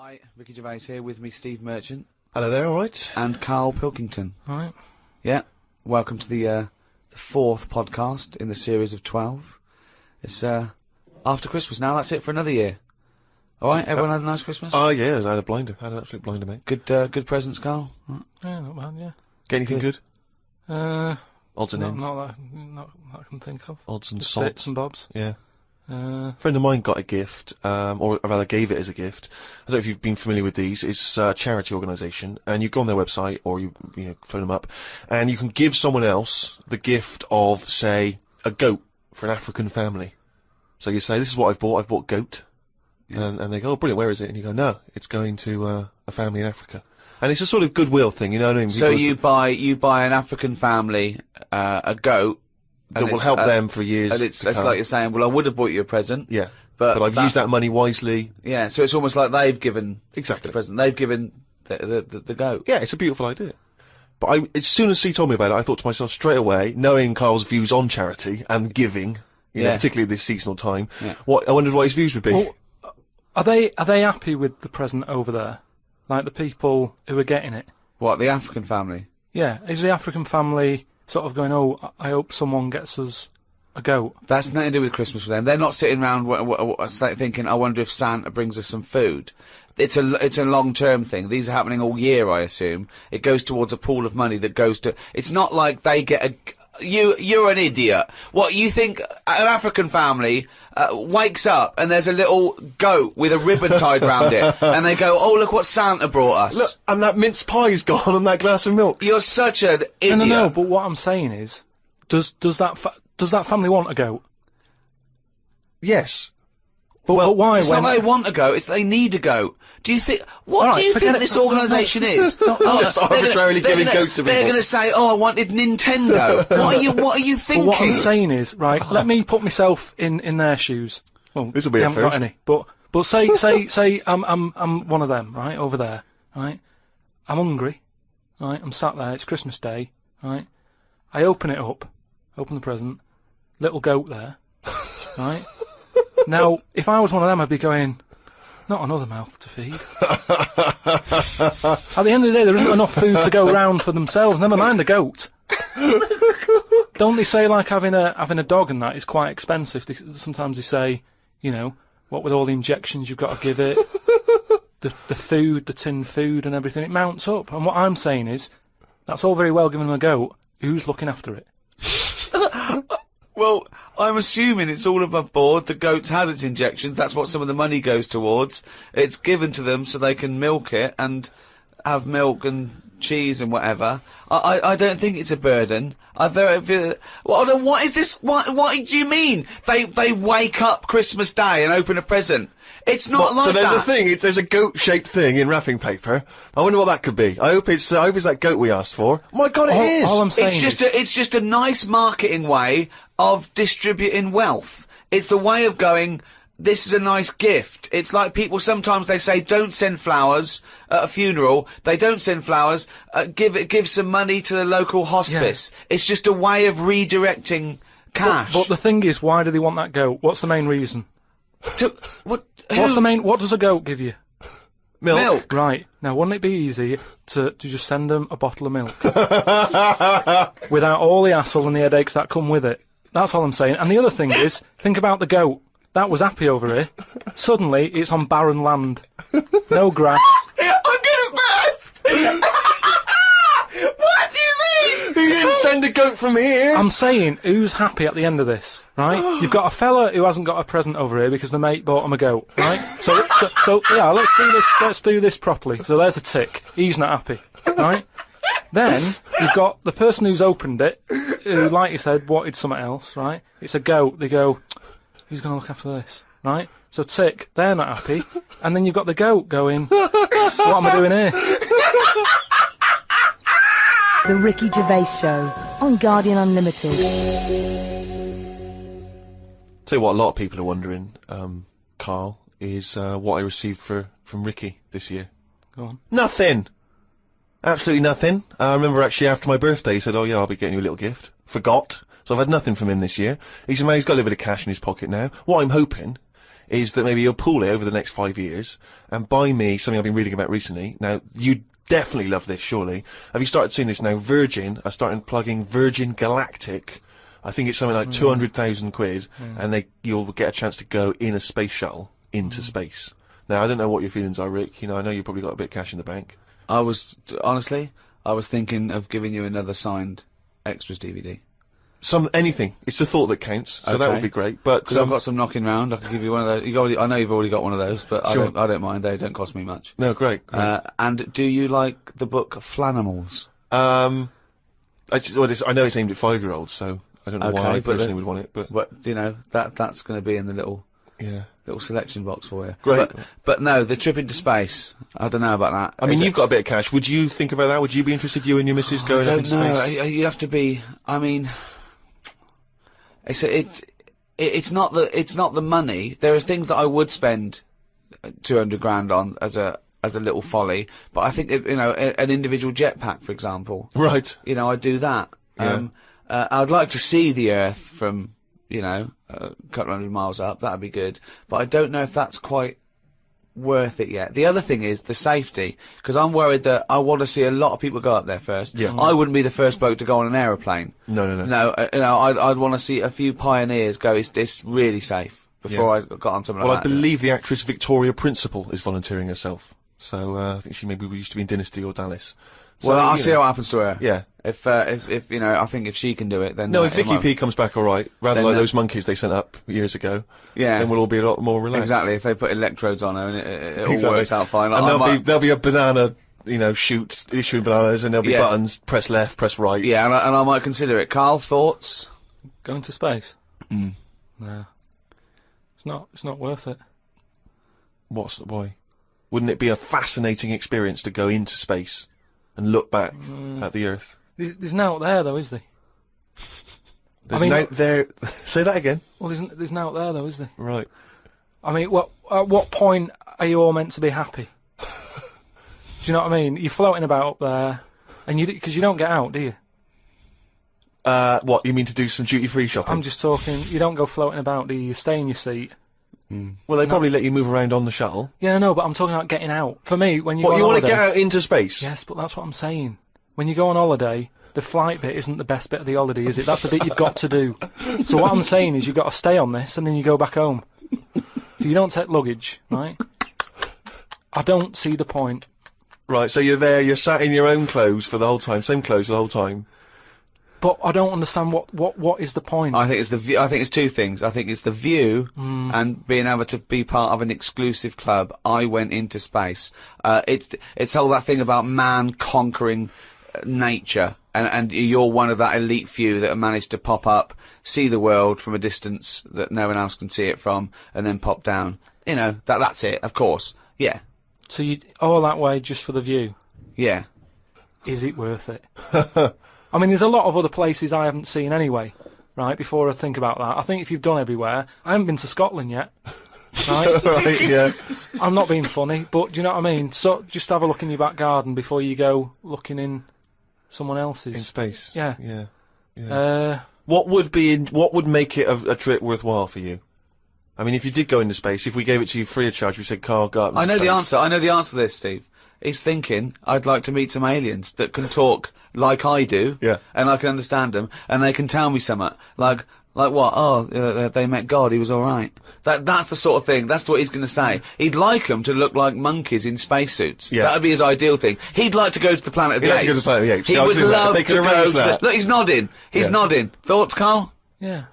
Hi, Ricky Gervais here with me, Steve Merchant. Hello there, alright? And Carl Pilkington. Alright. Yeah, welcome to the fourth podcast in the series of 12. It's after Christmas now, that's it for another year. Alright, everyone had a nice Christmas? Oh yeah, I had a blinder, I had an absolute blinder, mate. Good presents, Carl? Yeah, not bad, yeah. Get anything good? Odds and ends? Not that I can think of. Odds and Just sods? bits and bobs. Yeah. A friend of mine got a gift, or rather gave it as a gift. I don't know if you've been familiar with these. It's a charity organisation, and you go on their website, or you phone them up, and you can give someone else the gift of, say, a goat for an African family. So you say, this is what I've bought goat. Yeah. And they go, oh brilliant, where is it? And you go, no, it's going to a family in Africa. And it's a sort of goodwill thing, you know what I mean? So you buy an African family a goat, that will help them for years. And it's like you're saying, well, I would have bought you a present. Yeah. But I've used that money wisely. Yeah, so it's almost like they've given exactly the present. They've given the goat. Yeah, it's a beautiful idea. But as soon as he told me about it, I thought to myself straight away, knowing Carl's views on charity and giving, you know, particularly this seasonal time, I wondered what his views would be. Well, are they happy with the present over there? Like the people who are getting it? What, the African family? Yeah. Is the African family sort of going, oh, I hope someone gets us a goat? That's nothing to do with Christmas for them. They're not sitting around thinking, I wonder if Santa brings us some food. It's a long-term thing. These are happening all year, I assume. It goes towards a pool of money that goes to... It's not like they get a... You're an idiot. What, you think an African family wakes up and there's a little goat with a ribbon tied round it, and they go, oh, look what Santa brought us. Look, and that mince pie's gone and that glass of milk. You're such an idiot. No, but what I'm saying is, does that family want a goat? Yes. But why? It's not they want a goat, it's they need a goat. Do you think... What do you think this organisation is? Just arbitrarily giving goats to people. They're going to say, oh, I wanted Nintendo. What are you thinking? Well, what I'm saying is, right, let me put myself in their shoes. Well, this'll be a haven't first. got any. But say I'm one of them, right, over there, right? I'm hungry, right? I'm sat there, it's Christmas Day, right? I open it up, open the present, little goat there, right? Now, if I was one of them, I'd be going, not another mouth to feed. At the end of the day, there isn't enough food to go round for themselves, never mind a goat. Don't they say, like, having a dog and that is quite expensive? Sometimes they say, you know, what with all the injections you've got to give it, the food, the tin food and everything, it mounts up. And what I'm saying is, that's all very well giving them a goat, who's looking after it? Well, I'm assuming it's all above board. The goat's had its injections. That's what some of the money goes towards. It's given to them so they can milk it and have milk and cheese and whatever. I don't think it's a burden. What is this? What do you mean? They wake up Christmas Day and open a present. It's not like that. So there's a thing. There's a goat-shaped thing in wrapping paper. I wonder what that could be. I hope it's that goat we asked for. Oh my God, it is. All I'm saying it's just a nice marketing way of distributing wealth. It's the way of going, this is a nice gift. It's like people sometimes they say, don't send flowers at a funeral. They don't send flowers. Give some money to the local hospice. Yeah. It's just a way of redirecting cash. But the thing is, why do they want that goat? What's the main reason? What does a goat give you? Milk. Right. Now, wouldn't it be easy to just send them a bottle of milk? Without all the hassle and the headaches that come with it. That's all I'm saying. And the other thing is, think about the goat. That was happy over here. Suddenly, it's on barren land. No grass. I'm gonna burst! What do you mean? You didn't send a goat from here. I'm saying, who's happy at the end of this, right? You've got a fella who hasn't got a present over here because the mate bought him a goat, right? So yeah, let's do this properly. So there's a tick. He's not happy, right? Then, you've got the person who's opened it, who, like you said, wanted something else, right? It's a goat. They go, who's going to look after this, right? So tick, they're not happy. And then you've got the goat going, what am I doing here? The Ricky Gervais Show on Guardian Unlimited. Tell you what, a lot of people are wondering, Carl, is what I received from Ricky this year. Go on. Nothing! Absolutely nothing. I remember actually after my birthday he said, oh yeah, I'll be getting you a little gift. Forgot. So I've had nothing from him this year. He said, man, he's got a little bit of cash in his pocket now. What I'm hoping is that maybe you'll pool it over the next 5 years and buy me something I've been reading about recently. Now, you definitely love this, surely. Have you started seeing this now? Virgin are starting plugging Virgin Galactic. I think it's something like 200,000 quid, and you'll get a chance to go in a space shuttle into space. Now, I don't know what your feelings are, Rick. You know, I know you've probably got a bit of cash in the bank. I was thinking of giving you another signed extras DVD. Anything. It's the thought that counts, so that Okay. would be great. But Because I've got some knocking round. I can give you one of those. I know you've already got one of those, but Sure. I don't mind. They don't cost me much. no, great. And do you like the book Flanimals? I know it's aimed at 5-year-olds, so I don't know why I but personally would want it, but But you know that's going to be in the little yeah. selection box for you. Great. But no, the trip into space. I don't know about that. I mean, you've got a bit of cash. Would you think about that? Would you be interested, you and your missus, going I up don't into know. space? You have to be. I mean, it's not the money. There are things that I would spend 200 grand on as a little folly, but I think an individual jetpack, for example. Right. I'd do that. Yeah. I'd like to see the Earth from a couple hundred miles up. That'd be good, but I don't know if that's quite worth it yet. The other thing is the safety, because I'm worried that I want to see a lot of people go up there first. Yeah. I wouldn't be the first bloke to go on an aeroplane. No. I'd want to see a few pioneers go. It's really safe before I got on something Well, like I that. believe the actress Victoria Principal is volunteering herself. So I think she maybe used to be in Dynasty or Dallas. So, Well, I'll you see know. what happens to her. Yeah. If I think if she can do it, then No, if it Vicky might- P comes back all right, rather Then like that- those monkeys they sent up years ago, Yeah. then we'll all be a lot more relaxed. Exactly. If they put electrodes on her and it all Exactly. works out fine. And I might- there'll be a banana, shoot issuing bananas, and there'll be Yeah. buttons. Press left, press right. Yeah, and I might consider it. Carl, thoughts? Going to space? No. It's not worth it. Why? Wouldn't it be a fascinating experience to go into space and look back at the Earth? There's no out there though, is there? There's mean- no there. Say that again. Well, there's no out there though, is there? Right. I mean, at what point are you all meant to be happy? Do you know what I mean? You're floating about up there, and because you don't get out, do you? What you mean to do some duty-free shopping? I'm just talking. You don't go floating about, do you? You stay in your seat. Well, they probably let you move around on the shuttle. Yeah, I know, but I'm talking about getting out. For me, when you go What on you want to holiday, get out into space? yes, but that's what I'm saying. When you go on holiday, the flight bit isn't the best bit of the holiday, is it? That's the bit you've got to do. So what I'm saying is you've got to stay on this, and then you go back home. So you don't take luggage, right? I don't see the point. Right. So you're there. You're sat in your own clothes for the whole time. Same clothes the whole time. But I don't understand what is the point. I think it's the view. I think it's two things. I think it's the view and being able to be part of an exclusive club. I went into space. It's all that thing about man conquering nature, and you're one of that elite few that have managed to pop up, see the world from a distance that no one else can see it from, and then pop down. That's it. Of course. Yeah. So you all that way just for the view? Yeah. Is it worth it? I mean, there's a lot of other places I haven't seen anyway, right, before I think about that. I think if you've done everywhere, I haven't been to Scotland yet, right? Right. Yeah. I'm not being funny, but do you know what I mean? So just have a look in your back garden before you go looking in someone else's. In space. Yeah. Yeah. What would make it a trip worthwhile for you? I mean, if you did go into space, if we gave it to you free of charge, we said, Carl, go up into I know the space." answer. I know the answer to this, Steve. He's thinking, I'd like to meet some aliens that can talk like I do, Yeah. and I can understand them, and they can tell me something. Like what? Oh, they met God, he was alright. That's the sort of thing, that's what he's going to say. He'd like them to look like monkeys in spacesuits. Yeah. That would be his ideal thing. He'd like to go to the Planet of the He'd Apes. like to go to the Planet of the Apes. He Yeah, I was would thinking that. If love they to could go arrange to the... that. Look, he's nodding. He's Yeah. nodding. Thoughts, Carl? Yeah.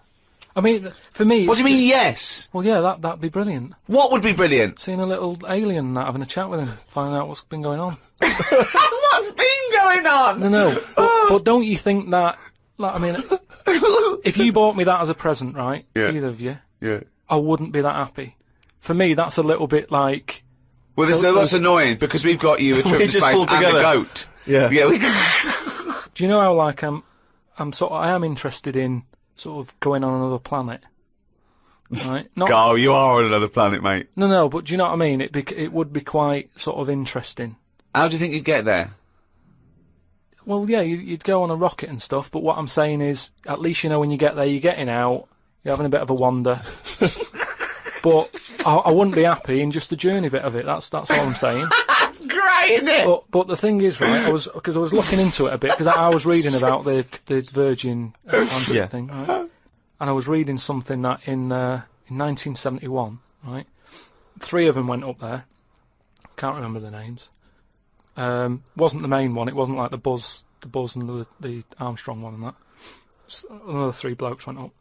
I mean, for me... What do you it's mean, just- yes? Well, yeah, that'd be brilliant. What would be brilliant? Seeing a little alien and that, having a chat with him, finding out what's been going on. What's been going on? No, but don't you think that... Like, I mean, if you bought me that as a present, right, Yeah. either of you, Yeah. I wouldn't be that happy. For me, that's a little bit like... Well, that's annoying because we've got you a trip We to just space pulled and a together. goat. Yeah. Yeah, we Do you know how, like, I am interested in sort of going on another planet, right? Not, Carl, you are on another planet, mate. no, but do you know what I mean? It would be quite sort of interesting. How do you think you'd get there? Well, yeah, you'd go on a rocket and stuff, but what I'm saying is, at least you know when you get there, you're getting out, you're having a bit of a wander. But I wouldn't be happy in just the journey bit of it. That's all I'm saying. That's great, isn't it? But the thing is, right? I was looking into it a bit because I was reading about the Virgin Atlantic thing, right? And I was reading something that in 1971, right? 3 of them went up there. Can't remember the names. Wasn't the main one. It wasn't like the Buzz and the Armstrong one and that. Just another 3 blokes went up,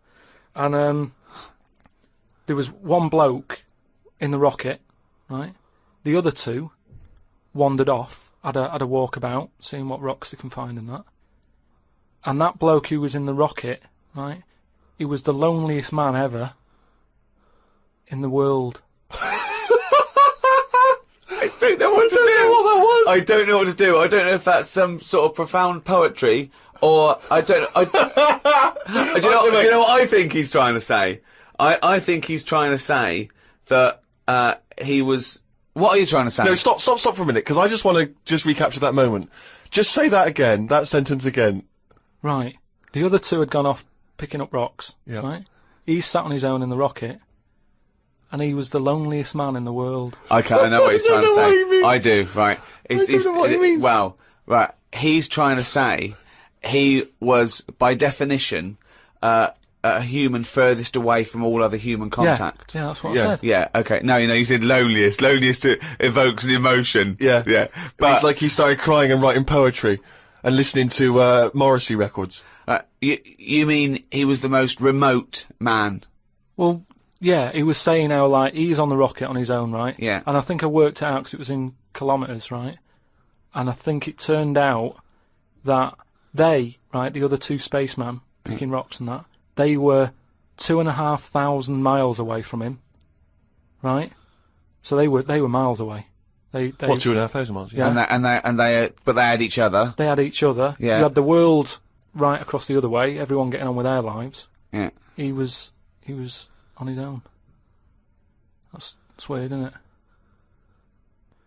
and there was one bloke in the rocket, right? The other 2 wandered off, had a walkabout, seeing what rocks they can find and that. And that bloke who was in the rocket, right? He was the loneliest man ever in the world. I don't know what to do. I don't know what to do. I don't know if that's some sort of profound poetry, or I don't. Do you know what I think he's trying to say? I think he's trying to say that he was. What are you trying to say? No, stop for a minute, because I just want to just recapture that moment. Just say that again, that sentence again. Right. The other 2 had gone off picking up rocks. Yeah. Right. He sat on his own in the rocket, and he was the loneliest man in the world. Okay, I know what he's trying to what he say. means. I do. Right. I don't know what he means. Well, right. He's trying to say he was, by definition, a human furthest away from all other human contact. Yeah, that's what I Yeah. said. Yeah, okay. No, you said loneliest. Loneliest evokes an emotion. Yeah. Yeah. But But it's like he started crying and writing poetry and listening to Morrissey records. you mean he was the most remote man? Well, yeah, he was saying how, like, he's on the rocket on his own, right? Yeah. And I think I worked it out because it was in kilometres, right? And I think it turned out that they, right, the other 2 spacemen picking rocks and that, they were 2,500 miles away from him, right? So they were miles away. They 2,500 miles? Yeah. But they had each other. They had each other. Yeah. You had the world right across the other way, everyone getting on with their lives. Yeah. He was on his own. That's weird, isn't it?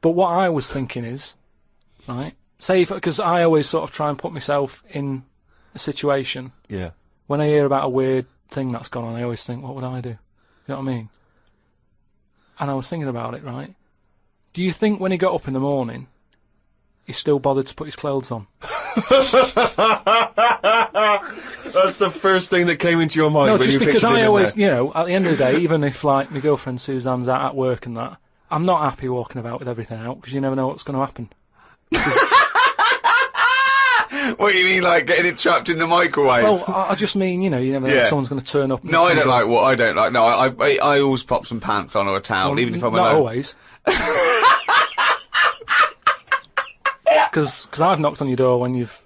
But what I was thinking is, right, say, because I always sort of try and put myself in a situation. Yeah. When I hear about a weird thing that's gone on, I always think, what would I do? You know what I mean? And I was thinking about it, right? Do you think when he got up in the morning, he still bothered to put his clothes on? That's the first thing that came into your mind. No, when just you because pictured him I in always, there. you know, at the end of the day, even if, like, my girlfriend Suzanne's out at work and that, I'm not happy walking about with everything out, because you never know what's going to happen. What do you mean, like getting it trapped in the microwave? Well, I just mean, you know, you never know if someone's going to turn up. No, I don't like what I don't like. No, I always pop some pants on or a towel, even if I'm not alone. always. Because I've knocked on your door when you've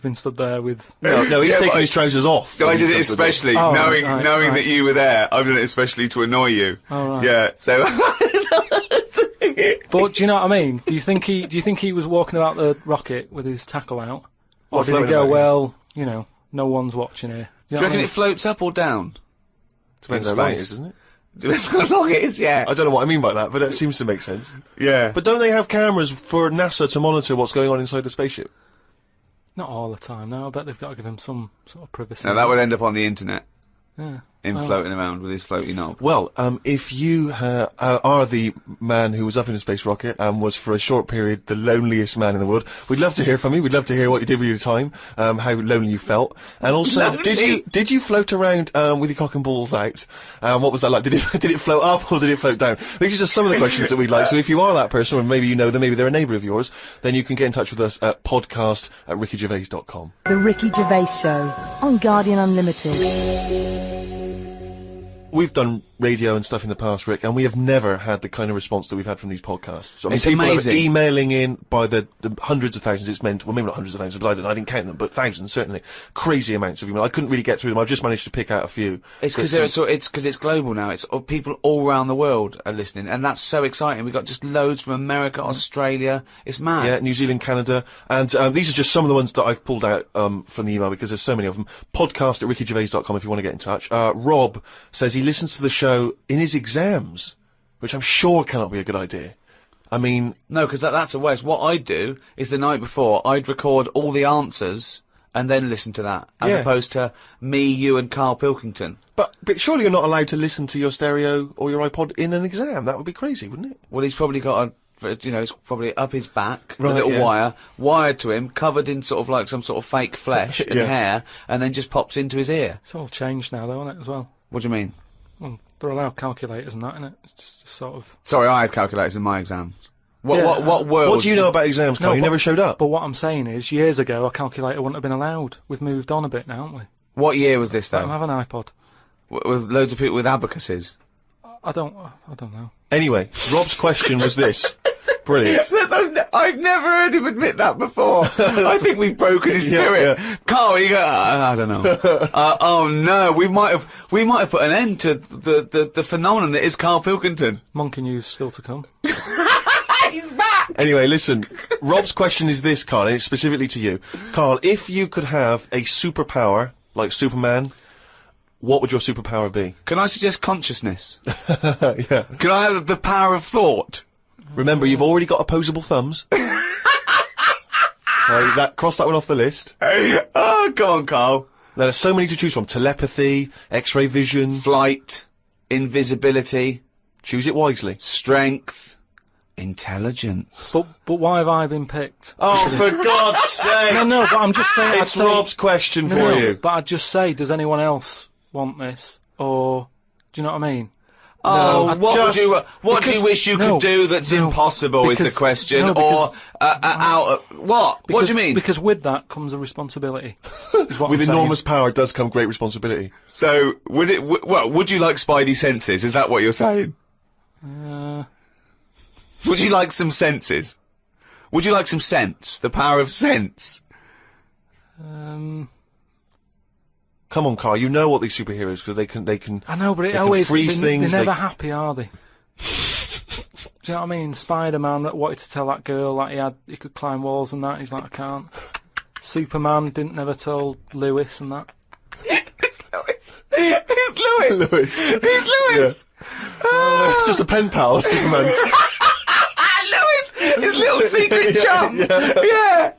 been stood there with. No, he's taking his trousers off. I did it especially, knowing right. that you were there. I've done it especially to annoy you. Oh, right. Yeah, so. But do you know what I mean? Do you think he was walking about the rocket with his tackle out, or did he floating go, about, well, you know, no one's watching here? Do you reckon it floats up or down? Depends in how long it space? is, doesn't it? Depends how long it is, yeah. I don't know what I mean by that, but it seems to make sense. Yeah. But don't they have cameras for NASA to monitor what's going on inside the spaceship? Not all the time, no. I bet they've got to give him some sort of privacy. Now that would end up on the internet. Yeah. Him floating around with his floaty knob. Well, if you are the man who was up in a space rocket and was for a short period the loneliest man in the world, we'd love to hear from you. We'd love to hear what you did with your time, how lonely you felt, and also did you float around with your cock and balls out? What was that like? Did it float up or did it float down? These are just some of the questions that we'd like. So if you are that person, or maybe you know them, maybe they're a neighbour of yours, then you can get in touch with us at podcast@rickygervais.com. The Ricky Gervais Show on Guardian Unlimited. We've done radio and stuff in the past, Rick, and we have never had the kind of response that we've had from these podcasts. So, I mean, It's people amazing. are emailing in by the hundreds of thousands. It's meant, well, maybe not hundreds of thousands, but I didn't count them, but thousands certainly. Crazy amounts of email. I couldn't really get through them. I've just managed to pick out a few. It's because it's global now. It's people all around the world are listening, and that's so exciting. We've got just loads from America, Australia. It's mad. Yeah, New Zealand, Canada, and these are just some of the ones that I've pulled out from the email because there's so many of them. Podcast@rickygervais.com if you want to get in touch. Rob says he listens to the show in his exams, which I'm sure cannot be a good idea. I mean, No, because that's a waste. What I'd do is the night before, I'd record all the answers and then listen to that, as Yeah. opposed to me, you, and Carl Pilkington. But surely you're not allowed to listen to your stereo or your iPod in an exam. That would be crazy, wouldn't it? Well, he's probably got it's probably up his back, Right, a little yeah. wire, wired to him, covered in sort of like some sort of fake flesh and Yeah. hair, and then just pops into his ear. It's all changed now, though, isn't it, as well? What do you mean? Well, they're allowed calculators and that, isn't it? It's just sort of... Sorry, I had calculators in my exams. What Yeah, what world? What do you know about exams, Carl? No, You but- never showed up. But what I'm saying is, years ago, a calculator wouldn't have been allowed. We've moved on a bit now, haven't we? What year was this I don't though? have an iPod. With loads of people with abacuses. I don't know. Anyway, Rob's question was this. Brilliant. I've never heard him admit that before. I think we've broken his Yeah, spirit. yeah. Carl, you go. I don't know. Oh no, we might have put an end to the phenomenon that is Carl Pilkington. Monkey news still to come. He's back. Anyway, listen. Rob's question is this, Carl, and it's specifically to you. Carl, if you could have a superpower, like Superman, what would your superpower be? Can I suggest consciousness? Yeah. Can I have the power of thought? Remember, you've already got opposable thumbs. So cross that one off the list. Oh, go on, Carl. There are so many to choose from. Telepathy, X-ray vision. Flight, invisibility, Choose it wisely. strength, intelligence. But why have I been picked? Oh, for God's sake! No, but I'm just saying. It's Rob's question for No, you. but I'd just say, does anyone else want this? Or, do you know what I mean? Oh, No, what just- do you because- wish you no, could do that's no, impossible is the because- question, no, because- or what? What do you mean? Because with that comes a responsibility. is what With I'm saying. enormous power does come great responsibility. So would it? Would you like Spidey senses? Is that what you're saying? Would you like some senses? Would you like some sense? The power of sense. Come on, Carl. You know what these superheroes because they can. I know, but it they can always freeze they're things. never happy, are they? Do you know what I mean? Spider-Man wanted to tell that girl that he could climb walls and that. He's like, I can't. Superman didn't never tell Lewis and that. Who's Lewis? Who's Lewis? Lewis. Who's Lewis? It's just a pen pal of Superman's. Lewis, his little secret chum. Yeah.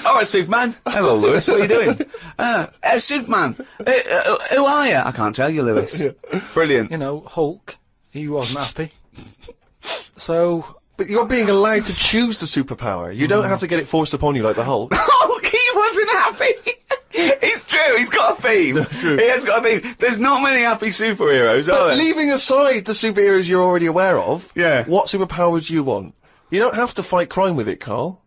All right, Superman. Hello, Lewis. What are you doing? Superman. Who are you? I can't tell you, Lewis. Brilliant. You know, Hulk, he wasn't happy. So, But you're being allowed to choose the superpower. You don't have to get it forced upon you like the Hulk. Hulk, he wasn't happy. It's true. He's got a theme. He has got a theme. There's not many happy superheroes, are But there? leaving aside the superheroes you're already aware of, Yeah. what superpower do you want? You don't have to fight crime with it, Carl.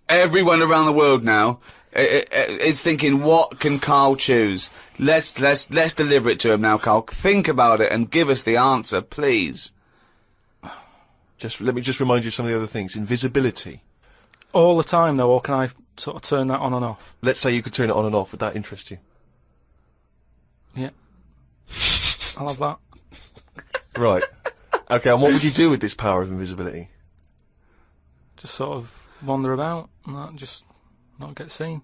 Everyone around the world now is thinking, what can Carl choose? Let's deliver it to him now, Carl. Think about it and give us the answer, please. Let me just remind you of some of the other things. Invisibility. all the time though, or can I sort of turn that on and off? Let's say you could turn it on and off. Would that interest you? Yeah. I'll have that. Right. Okay, and what would you do with this power of invisibility? Just sort of wander about and that, just not get seen.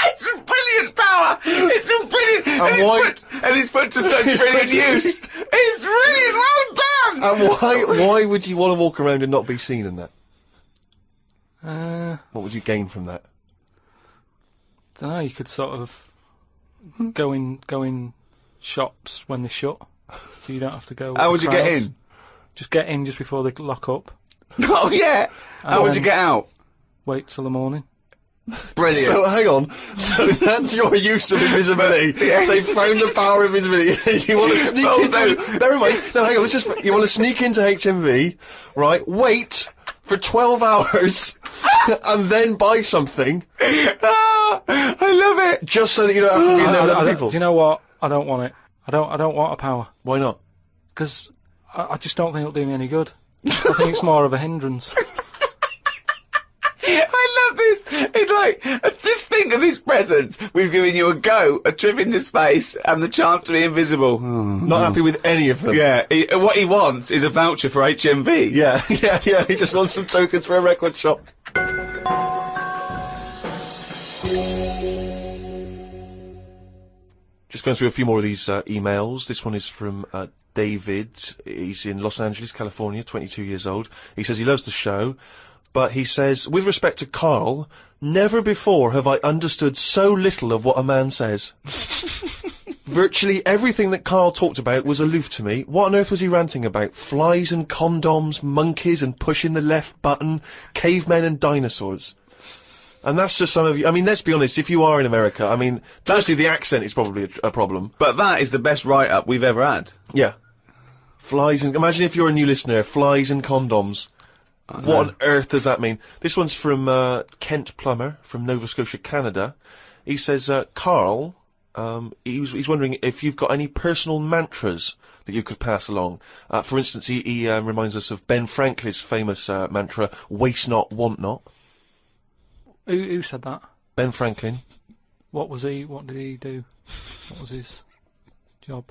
It's a brilliant power. It's a brilliant, and it's put to such brilliant use. It's brilliant. Well done. And why would you want to walk around and not be seen in that? What would you gain from that? Don't know. You could sort of go in shops when they shut, so you don't have to go. How with would you the get crowds. in? Just get in just before they lock up. Oh yeah. How would you get out? Wait till the morning. Brilliant. So hang on. So that's your use of invisibility. They found the power of invisibility. You want to sneak into. Never mind. No, hang on. You want to sneak into HMV, right? Wait for 12 hours, and then buy something. Ah, I love it. Just so that you don't have to be in there with other people. Do you know what? I don't want it. I don't want a power Why not? because I just don't think it'll do me any good. I think it's more of a hindrance. I love this. It's like, just think of his presents. We've given you a go, a trip into space, and the chance to be invisible. Not happy with any of them. Yeah, what he wants is a voucher for HMV. Yeah. He just wants some tokens for a record shop. Just going through a few more of these emails. This one is from David. He's in Los Angeles, California, 22 years old. He says he loves the show. But he says, with respect to Carl, never before have I understood so little of what a man says. Virtually everything that Carl talked about was aloof to me. What on earth was he ranting about? Flies and condoms, monkeys and pushing the left button, cavemen and dinosaurs. And that's just some of you. I mean, let's be honest, if you are in America, I mean, firstly, the accent is probably a problem. But that is the best write-up we've ever had. Yeah. Flies and... Imagine if you're a new listener, flies and condoms. What on earth does that mean? This one's from Kent Plummer from Nova Scotia, Canada. He says, Carl, he's wondering if you've got any personal mantras that you could pass along. For instance, he reminds us of Ben Franklin's famous mantra, waste not, want not. Who said that? Ben Franklin. What did he do? What was his job?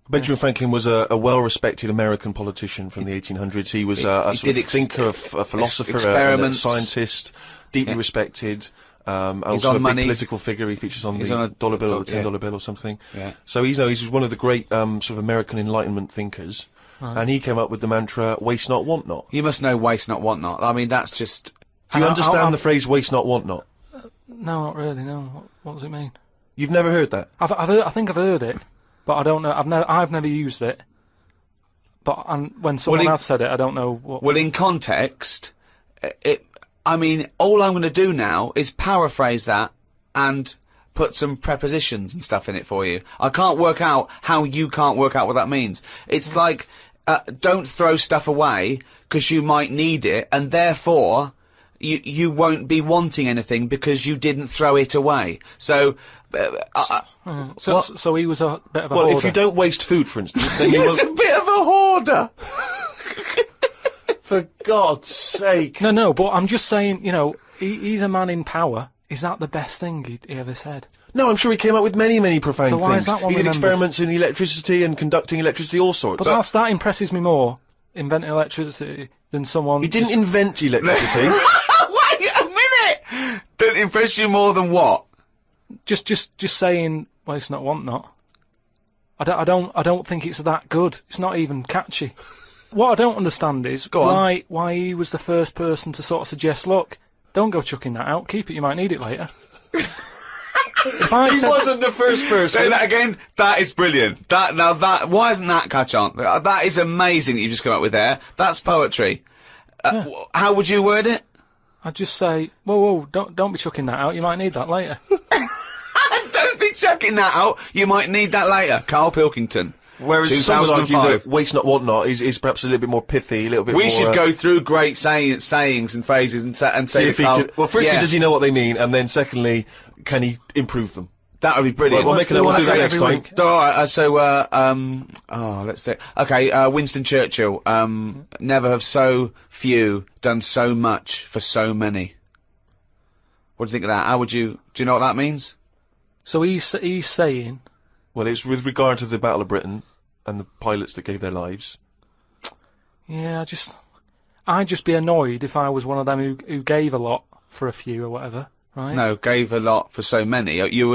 Benjamin Franklin was a well-respected American politician from the 1800s. He was a sort of thinker, a philosopher, a scientist, deeply respected. Also a big political figure. He features on the dollar bill or the $10 bill or something. Yeah. So he's one of the great sort of American Enlightenment thinkers. Right. And he came up with the mantra, waste not, want not. You must know waste not, want not. I mean, that's just... Do you understand the phrase waste not, want not? No, not really, no. What does it mean? You've never heard that? I think I've heard it. But I don't know. I've never used it. But when someone else said it, I don't know what. Well, in context, I mean, all I'm going to do now is paraphrase that and put some prepositions and stuff in it for you. I can't work out how you can't work out what that means. It's like, don't throw stuff away because you might need it, and therefore you won't be wanting anything because you didn't throw it away. So. So he was a bit of a hoarder. Well, if you don't waste food, for instance, then you He's a bit of a hoarder! For God's sake. No, but I'm just saying, he's a man in power. Is that the best thing he ever said? No, I'm sure he came up with many, many profound things. Why is that one he did remembered? experiments in electricity and conducting electricity, all sorts. But that impresses me more, inventing electricity, than someone... He didn't invent electricity. Wait a minute! Don't impress you more than what? Just saying, waste not, want not. I don't think it's that good. It's not even catchy. What I don't understand is why he was the first person to sort of suggest, look, don't go chucking that out. Keep it. You might need it later. He wasn't the first person. Say that again. That is brilliant. Why isn't that catch on? That is amazing that you've just come up with there. That's poetry. How would you word it? I'd just say, whoa, don't be chucking that out. You might need that later. Don't be chucking that out. You might need that later. Carl Pilkington. Whereas some would argue that waste not, want not is perhaps a little bit more pithy, a little bit more... We should go through great sayings and phrases and say if he could, well, firstly, does he know what they mean? And then secondly, can he improve them? That would be brilliant. We'll do that next time. Alright, let's see. Okay, Winston Churchill. Never have so few done so much for so many. What do you think of that? Do you know what that means? So he's saying... Well, it's with regard to the Battle of Britain and the pilots that gave their lives. Yeah, I'd just be annoyed if I was one of them who gave a lot for a few or whatever, right? No, gave a lot for so many. If you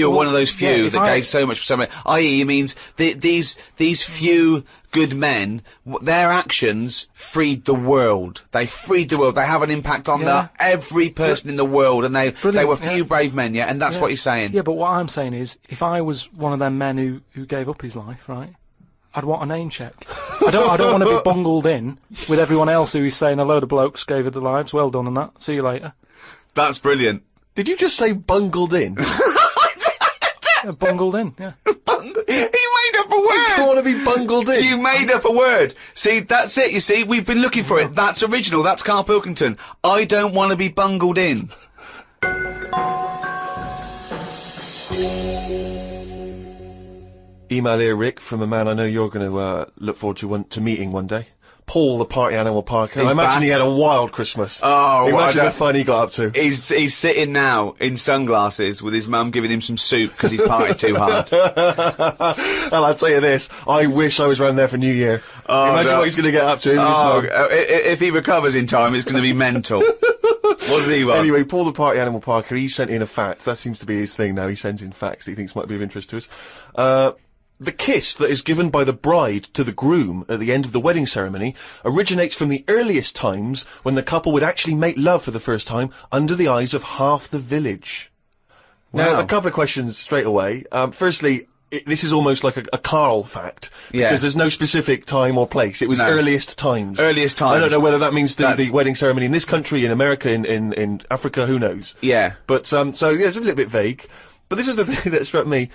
were one of those few that gave so much for so many, i.e., it means these few good men, their actions freed the world. They freed the world. They have an impact on every person in the world, and they were few brave men, and that's what he's saying. Yeah, but what I'm saying is, if I was one of them men who gave up his life, right, I'd want a name check. I don't want to be bungled in with everyone else who is saying a load of blokes gave it their lives. Well done on that. See you later. That's brilliant. Did you just say bungled in? Bungled in, yeah. He made up a word! You don't want to be bungled in. You made up a word. See, that's it, you see. We've been looking for it. That's original. That's Carl Pilkington. I don't want to be bungled in. Email here, Rick, from a man I know you're going to look forward to meeting one day. Paul, the party animal Parker. I imagine he had a wild Christmas. Oh, imagine the fun he got up to. He's sitting now in sunglasses with his mum giving him some soup because he's partied too hard. Well, I'll tell you this. I wish I was round there for New Year. Imagine what he's going to get up to. If he recovers in time, it's going to be mental. What's he want? Anyway, Paul, the party animal Parker, he sent in a fact. That seems to be his thing now. He sends in facts that he thinks might be of interest to us. The kiss that is given by the bride to the groom at the end of the wedding ceremony originates from the earliest times when the couple would actually make love for the first time under the eyes of half the village. Now, Wow. a couple of questions straight away. Firstly, this is almost like a Carl fact, because there's no specific time or place. It was earliest times. Earliest times. I don't know whether that means the wedding ceremony in this country, in America, in Africa, who knows? Yeah. But, so, yeah, it's a little bit vague. But this is the thing that struck me.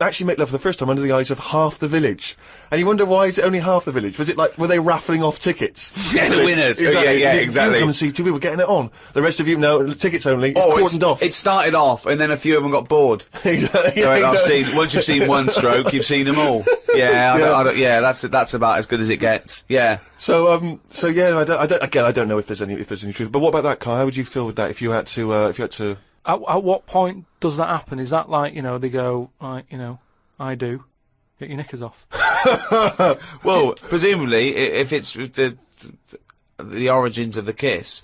Actually make love for the first time under the eyes of half the village. And you wonder, why is it only half the village? Was it like, were they raffling off tickets? Yeah, the winners. Exactly. Yeah, You exactly. come and see two people getting it on. The rest of you, no, tickets only. It's cordoned off. It started off, and then a few of them got bored. Exactly. So once you've seen one stroke, you've seen them all. Yeah, that's about as good as it gets. Yeah. So yeah, I don't know if there's any truth. But what about that, Kai? How would you feel with that if you had to? At what point does that happen? Is that like, they go, like, I do. Get your knickers off. Well, presumably, if it's the origins of the kiss,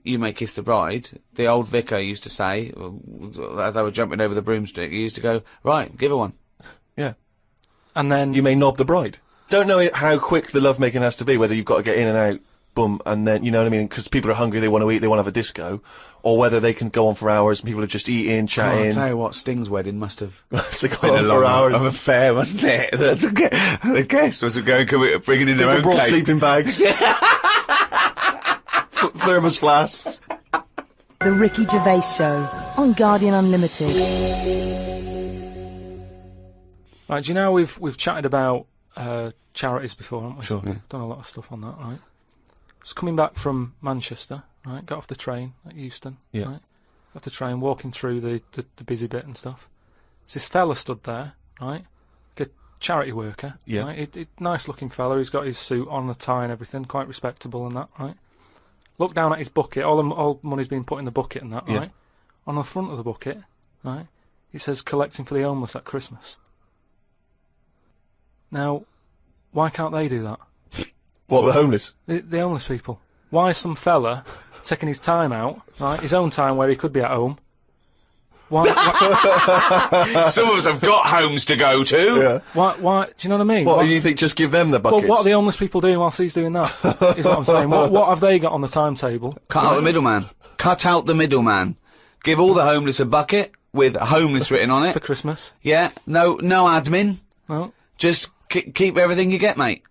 you may kiss the bride. The old vicar used to say, as they were jumping over the broomstick, he used to go, right, give her one. Yeah. And then You may knob the bride. Don't know how quick the lovemaking has to be, whether you've got to get in and out, boom, and then, you know what I mean, because people are hungry, they want to eat, they want to have a disco, or whether they can go on for hours and people are just eating, I'll chatting. tell you what, Sting's wedding must have So go been on a for long hours. of affair, wasn't it? The guests was going, bringing in their People own brought cake. sleeping bags. Thermos flasks. The Ricky Gervais Show on Guardian Unlimited. Right, do you know we've chatted about charities before, haven't we? Sure, yeah. Done a lot of stuff on that, right? Just coming back from Manchester, right? Got off the train at Euston, Yeah. right? Got off the train, walking through the busy bit and stuff. There's this fella stood there, right? Like a charity worker, Yeah. right? Nice looking fella. He's got his suit on, the tie and everything, quite respectable and that, right? Look down at his bucket. All money's been put in the bucket and that, Yeah. right? On the front of the bucket, right? It says collecting for the homeless at Christmas. Now, why can't they do that? What, the homeless? The homeless people. Why is some fella taking his time out, right? His own time where he could be at home. Why? Some of us have got homes to go to. Yeah. Why? Do you know what I mean? What, Why- you think just give them the well, buckets? what are the homeless people doing whilst he's doing that? Is what I'm saying. What have they got on the timetable? Cut out the middleman. Cut out the middleman. Give all the homeless a bucket with homeless written on For it. Christmas? Yeah. No admin. No? Just keep everything you get, mate.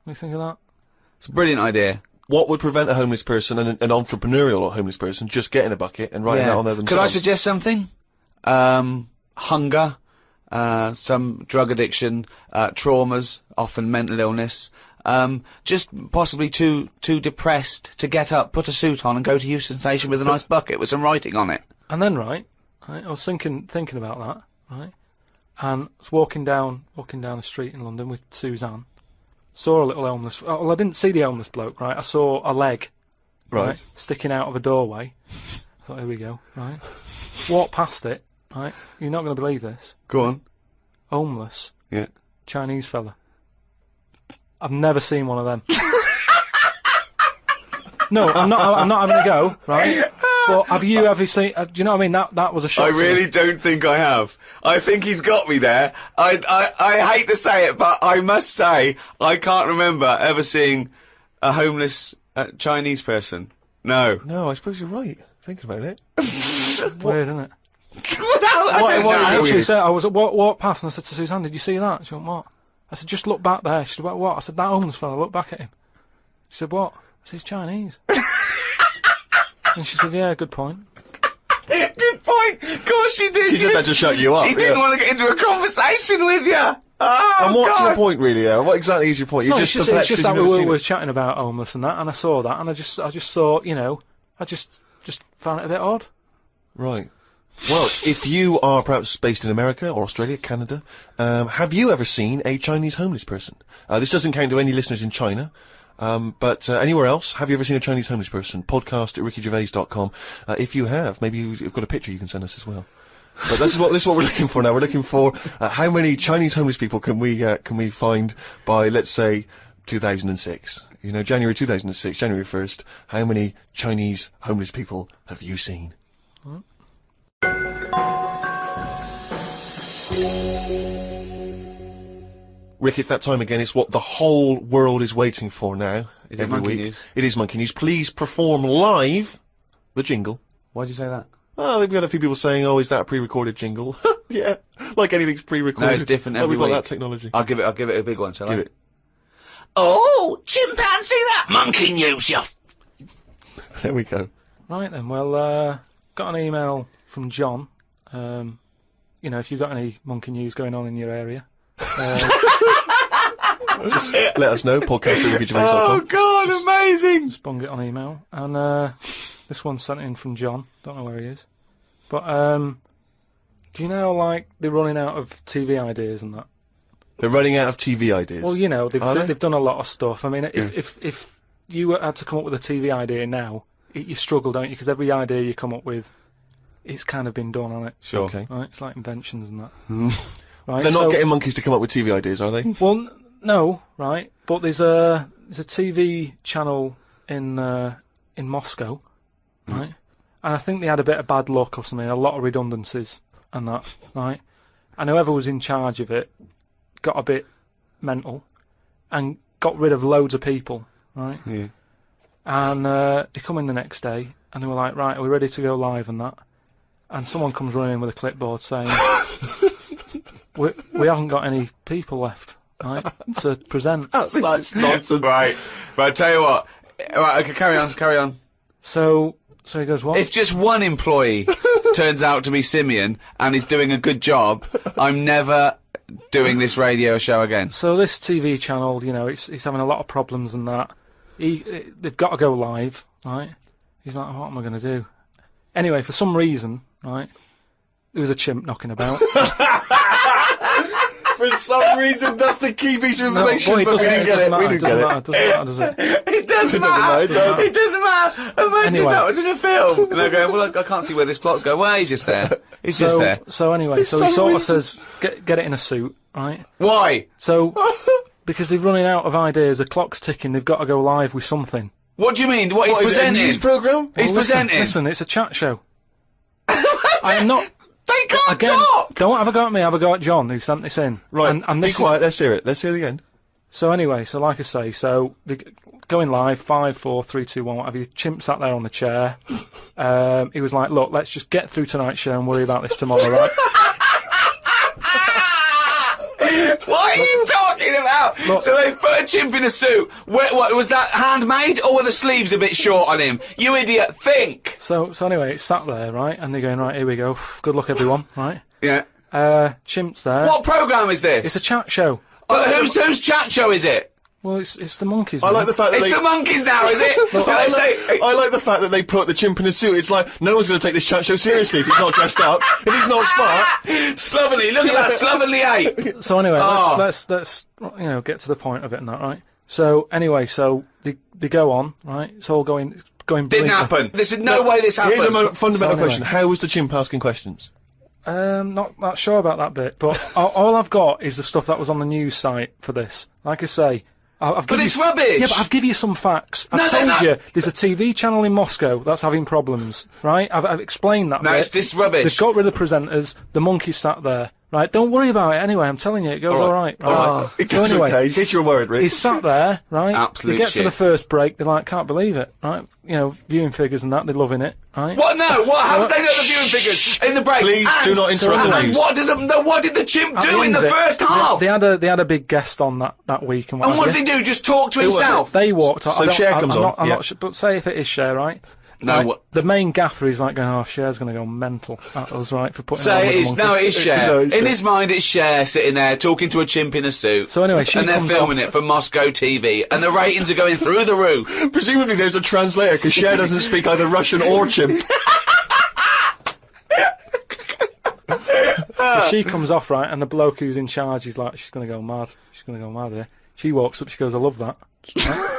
What do you think of that? It's a brilliant idea. What would prevent a homeless person and an entrepreneurial homeless person just getting a bucket and writing that on there themselves? Could I suggest something? Hunger, some drug addiction, traumas, often mental illness. Just possibly too depressed to get up, put a suit on, and go to Euston Station with a nice bucket with some writing on it. And then, right, I was thinking about that, right, and I was walking down the street in London with Suzanne. Saw a little homeless. Well, I didn't see the homeless bloke, right. I saw a leg, Right. sticking out of a doorway. I thought, here we go, right. Walked past it, right. You're not going to believe this. Go on. Homeless Yeah. Chinese fella. I've never seen one of them. No, I'm not having a go, right? But have you ever seen? Do you know what I mean? That was a shock. I to me. really don't think I have. I think he's got me there. I hate to say it, but I must say I can't remember ever seeing a homeless Chinese person. No. No, I suppose you're right. Thinking about it. Weird, isn't it? I Actually, said I was walked past and I said to Suzanne, "Did you see that?" She went, "What?" I said, "Just look back there." She said, "What?" I said, "That homeless fella. Look back at him." She said, "What?" I said, "He's Chinese." And she said, "Yeah, good point." Good point. Of course she did. She just had to shut you up. She didn't yeah. want to get into a conversation with you. Oh, And what's God. your point, really? What exactly is your point? You're No, just it's perplexed just 'cause that you've we never seen were it. chatting about homeless and that, and I saw that, and I just thought, I just found it a bit odd. Right. Well, if you are perhaps based in America or Australia, Canada, have you ever seen a Chinese homeless person? This doesn't count to any listeners in China. But anywhere else, have you ever seen a Chinese homeless person? Podcast at rickygervais.com. If you have, maybe you've got a picture you can send us as well. But this is what we're looking for now. We're looking for how many Chinese homeless people can we find by, let's say, 2006. You know, January 2006, January 1st. How many Chinese homeless people have you seen? Rick, it's that time again. It's what the whole world is waiting for now. Is it every Monkey week. News? It is Monkey News. Please perform live the jingle. Why'd you say that? Oh, they've got a few people saying, "Oh, is that a pre-recorded jingle?" Yeah, like anything's pre-recorded. No, it's different Oh, every we've got week. that technology. I'll give it a big one, shall I? Give it. Oh, chimpanzee that Monkey News, you There we go. Right then, well, got an email from John. You know, if you've got any monkey news going on in your area, Let us know. Podcast@rickygervais.com. Oh, God, amazing! just bung it on email. And this one's sent in from John. Don't know where he is. But do you know, like, they're running out of TV ideas and that? They're running out of TV ideas. Well, you know, Are they? they've done a lot of stuff. I mean, if you had to come up with a TV idea now, you struggle, don't you? Because every idea you come up with, it's kind of been done on it. Sure. Okay. Right? It's like inventions and that. Right? They're not so- getting monkeys to come up with TV ideas, are they? Well, no, right? But there's a TV channel in Moscow, right? And I think they had a bit of bad luck or something, a lot of redundancies and that, right? And whoever was in charge of it got a bit mental and got rid of loads of people, right? Yeah. And they come in the next day and they were like, right, are we ready to go live and that? And someone comes running in with a clipboard saying, we haven't got any people left, right, to present. Such nonsense. Right, tell you what. Right, okay, carry on. So he goes, what? If just one employee turns out to be Simeon and is doing a good job, I'm never doing this radio show again. So this TV channel, you know, it's having a lot of problems and that. They've got to go live, right? He's like, what am I going to do? Anyway, for some reason, right, there was a chimp knocking about. For some reason, that's the key piece of information, boy, but we didn't get it. We didn't get it. It doesn't matter, does it? It doesn't matter, it does. It doesn't matter. Imagine Anyway. if that was in a film. And they're going, well, I can't see where this plot go. Well, he's just there. He's just there. So anyway, so he some sort of reason. says, get it in a suit, right? Why? So, because they're running out of ideas, the clock's ticking, they've got to go live with something. What do you mean? What he's What, is it a presenting? news programme? He's Well, presenting. Listen, it's a chat show. I am not... They can't Again, talk! don't have a go at me, have a go at John, who sent this in. Right, And be this is, quiet, let's hear it. Let's hear it again. so anyway, so like I say, so they're going live, 5, 4, 3, 2, 1, what have you. Chimp sat there on the chair. He was like, look, let's just get through tonight's show and worry about this tomorrow, right? What are you talking about? Look. So they put a chimp in a suit. What was that handmade, or were the sleeves a bit short on him? You idiot! Think. So anyway, it's sat there, right? And they're going, right, here we go. Good luck, everyone, right? Yeah. Chimp's there. What programme is this? It's a chat show. But whose chat show is it? Well, it's the monkeys. I now. like the fact that It's they... the monkeys now, is it? Did I say? I like the fact that they put the chimp in a suit. It's like, no one's going to take this chat show seriously if he's not dressed up. If he's not smart. Slovenly, look at that slovenly ape. So anyway, Oh. let's get to the point of it and that, right? So anyway, so they go on, right? It's all going Didn't brilliantly. happen. There's no way this happened. Here's a fundamental So anyway. question. How was the chimp asking questions? Not sure about that bit, but all I've got is the stuff that was on the news site for this. Like I say, I've But given it's you, rubbish. Yeah, but I've given you some facts. No, I've they're told not. you there's a TV channel in Moscow that's having problems, right? I've explained that. No, bit. it's this rubbish. They've got rid of the presenters. The monkey sat there, right? Don't worry about it. Anyway, I'm telling you, it goes all right. It So goes anyway, okay. In case you were worried, Rick. he's sat there, right? Absolute They get to the shit. first break, they're like, can't believe it, right? You know, viewing figures and that, they're loving it, right? What? No. What? How did they know the viewing figures in the break? Please do not interrupt the And news. what did the chimp At do in end the of it, first half? They had a big guest on that week and what And what have did you. he do? Just talk to was it? himself? They walked out. So Cher comes on, I'm yeah. not sure, but say if it is Cher, right? No, Right, what- the main gaffer is like going, oh, Cher's going to go mental at us, right, for putting on Say with it the is. monkey. No, it is Cher. No, it's In Cher. his mind, it's Cher sitting there talking to a chimp in a suit. So anyway, she and they're comes filming off- it for Moscow TV, and the ratings are going through the roof. Presumably there's a translator, because Cher doesn't speak either Russian or chimp. So she comes off, right, and the bloke who's in charge, he's like, she's going to go mad. She's going to go mad here. She walks up, she goes, I love that. Right?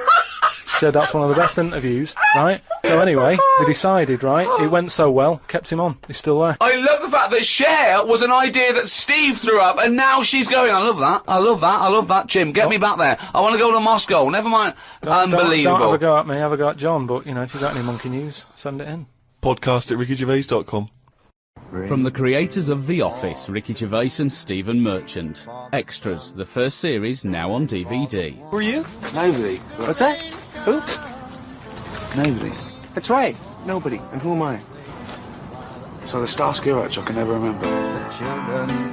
She said that's one of the best interviews, right? So anyway, they decided, right, it went so well, kept him on. He's still there. I love the fact that Cher was an idea that Steve threw up, and now she's going, I love that, I love that, I love that, Jim, get me back there. I want to go to Moscow, never mind. Unbelievable. Don't have a go at me, have a go at John, but, you know, if you've got any monkey news, send it in. Podcast@rickygervais.com. From the creators of The Office, Ricky Gervais and Stephen Merchant. Extras, the first series, now on DVD. Who are you? Nobody. What's that? Who? Nobody. That's right. Nobody. And who am I? So the Starsky Hutch, I can never remember.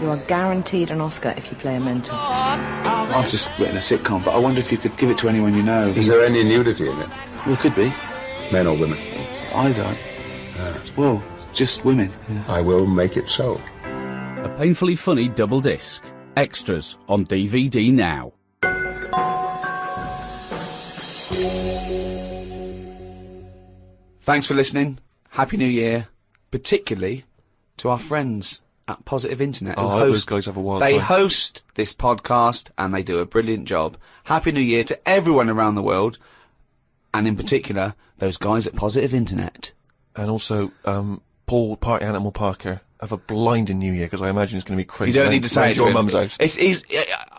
You are guaranteed an Oscar if you play a mentor. I've just written a sitcom, but I wonder if you could give it to anyone you know. Is there any nudity in it? Well, it could be. Men or women? Either. Well, just women. I will make it so. A painfully funny double disc. Extras, on DVD now. Thanks for listening. Happy New Year. Particularly to our friends at Positive Internet. Oh, I hope those guys have a wild They time. host this podcast and they do a brilliant job. Happy New Year to everyone around the world, and in particular, those guys at Positive Internet. And also, Paul Party Animal Parker, have a blinding New Year, because I imagine it's going to be crazy. You don't need to say it to your him. mum's house.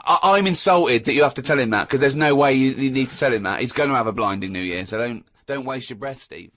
I'm insulted that you have to tell him that, because there's no way you need to tell him that. He's going to have a blinding New Year, so don't waste your breath, Steve.